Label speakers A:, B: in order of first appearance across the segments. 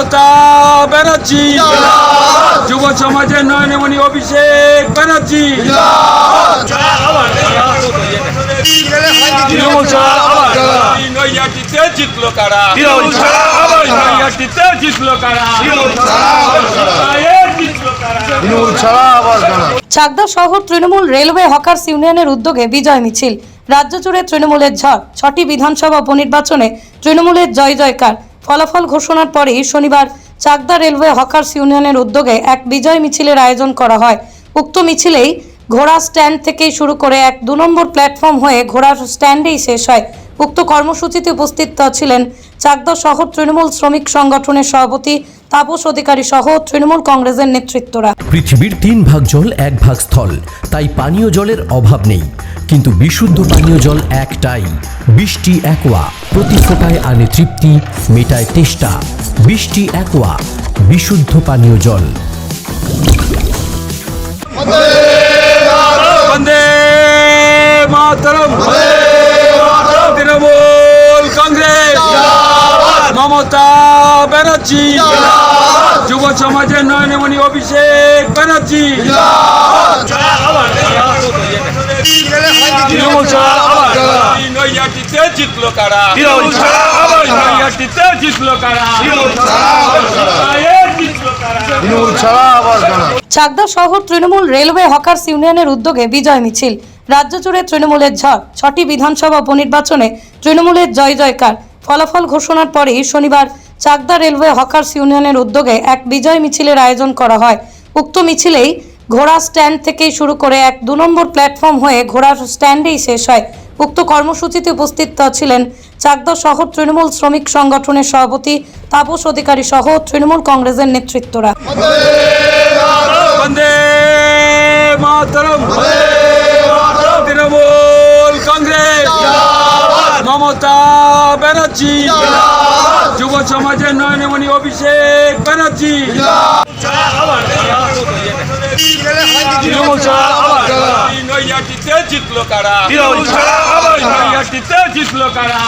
A: মমতা ব্যানার্জি, যুব সমাজের নয়নমণি অভিষেক ব্যানার্জি, নৈহাটিতে জিতলো কারা, নৈহাটিতে জিতলো কারা,
B: চাকদা শহর তৃণমূল রেলওয়ে হকার্স ইউনিয়নের উদ্যোগে বিজয় মিছিল। রাজ্য জুড়ে তৃণমূলের ঝড়। 6টি বিধানসভা উপনির্বাচনে তৃণমূলের জয় জয়কার। ফলাফল ঘোষণার পরেই শনিবার চাকদা রেলওয়ে হকার্স ইউনিয়নের উদ্যোগে এক বিজয় মিছিলের আয়োজন করা হয়। উক্ত মিছিলেই ঘোড়া স্ট্যান্ড থেকেই শুরু করে 2 নম্বর প্ল্যাটফর্ম হয়ে ঘোড়ার স্ট্যান্ডেই শেষ হয়। উক্ত কর্মসূচিতে উপস্থিত ছিলেন চাকদা শহর তৃণমূল শ্রমিক সংগঠনের সভাপতি তাপস অধিকারী সহ তৃণমূল কংগ্রেসের নেতৃত্বরা।
C: পৃথিবীর 3 ভাগ জল 1 ভাগ স্থল, তাই পানীয় জলের অভাব নেই, কিন্তু বিশুদ্ধ পানীয় জল একটাই, বৃষ্টি অ্যাকোয়া। প্রতি ফোঁটায় আনে তৃপ্তি, মেটায় তেষ্টা। বৃষ্টি অ্যাকোয়া, বিশুদ্ধ পানীয় জল।
A: বন্দে মাতরম, তৃণমূল কংগ্রেস, মমতা ব্যানার্জি, যুব সমাজের নয়নমণি অভিষেক ব্যানার্জি, নৈহাটিতে জিতলো কারা, নৈহাটিতে জিতলো কারা,
B: চাকদা শহর তৃণমূল রেলওয়ে হকার্স ইউনিয়নের উদ্যোগে বিজয় মিছিল। রাজ্য জুড়ে তৃণমূলের ঝড়। 6টি বিধানসভা উপনির্বাচনে তৃণমূলের জয় জয়কার। ফলাফল ঘোষণার পরেই শনিবার চাকদা রেলওয়ে হকার্স ইউনিয়নের উদ্যোগে এক বিজয় মিছিলের আয়োজন করা হয়। উক্ত মিছিলেই ঘোড়া স্ট্যান্ড থেকেই শুরু করে 2 নম্বর প্ল্যাটফর্ম হয়ে ঘোড়ার স্ট্যান্ডেই শেষ হয়। উক্ত কর্মসূচিতে উপস্থিত ছিলেন চাকদা শহর তৃণমূল শ্রমিক সংগঠনের সভাপতি তাপস অধিকারী সহ তৃণমূল কংগ্রেসের নেতৃত্বরা।
A: বন্দে মাতরম, তৃণমূল কংগ্রেস, মমতা ব্যানার্জি, যুব সমাজের নয়নমণি অভিষেক ব্যানার্জি, নৈহাটিতে জিতলো কারা, নৈহাটিতে জিতলো কারা,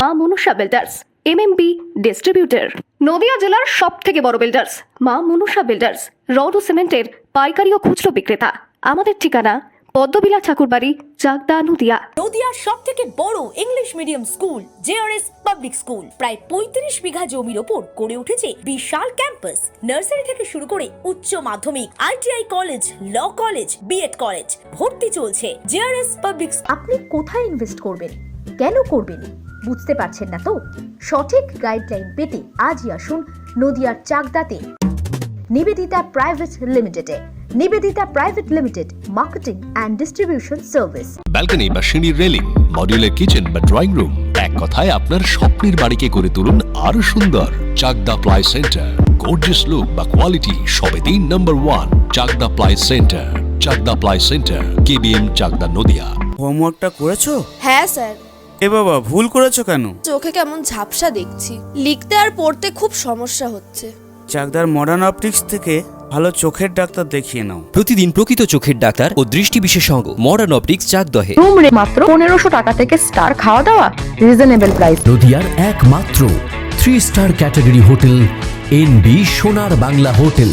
D: মা Manusha builders MMB distributor, Nadia জেলার সবথেকে বড় বিল্ডার্স মা মনুষা বিল্ডার্স, রড ও সিমেন্টের পাইকারি ও খুচরো বিক্রেতা। আমাদের ঠিকানা পদ্মবিলা ঠাকুরবাড়ি, চাকদা, নদিয়া।
E: নদিয়ার সবথেকে বড় English medium school JRS public school প্রায় 35 বিঘা জমির ওপর গড়ে উঠেছে বিশাল ক্যাম্পাস। নার্সারি থেকে শুরু করে উচ্চ মাধ্যমিক, ITI college, law college, BEd college ভর্তি চলছে। JRS public.
F: আপনি কোথায় ইনভেস্ট করবেন, কেন করবেন বুঝতে পারছেন না তো? সঠিক গাইডলাইন পেতে আজই আসুন নদিয়ার চাকদাতে নিবেদিতা প্রাইভেট লিমিটেডে। Nivedita private limited, marketing and distribution service.
G: Balcony বা সিঁড়ির রেলিং, মডিউলার কিচেন বা ড্রয়িং রুম, এক কথায় আপনার স্বপ্নের বাড়িকে করে তুলুন আরো সুন্দর। Chakdah ply centre, gorgeous look বা কোয়ালিটি সবে 3 number 1 Chakdah ply centre. Chakdah ply centre, KBM, Chakdah, Nadia.
H: হোমওয়ার্কটা করেছো?
I: হ্যাঁ স্যার।
H: এ বাবা, ভুল করেছো কেন?
I: চোখে কেমন ঝাপসা দেখছি, লিখতে আর পড়তে খুব সমস্যা হচ্ছে।
H: চাকদার মডার্ন অপটিক্স থেকে ভালো চোখের ডাক্তার দেখিয়ে নাও।
J: প্রতিদিন প্রকৃত চোখের ডাক্তার ও দৃষ্টি বিশেষজ্ঞ মডার্ন অপটিক্স চাকদহে।
F: রুম রে মাত্র 1500 টাকা থেকে স্টার খাওয়া দাওয়া, রিজনেবল প্রাইস।
C: নদিয়ার একমাত্র 3 স্টার ক্যাটাগরি হোটেল এনবি সোনার বাংলা হোটেল,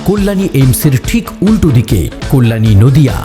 C: কল্যাণী এইমসের ঠিক উল্টো দিকে, কল্যাণী, নদিয়া।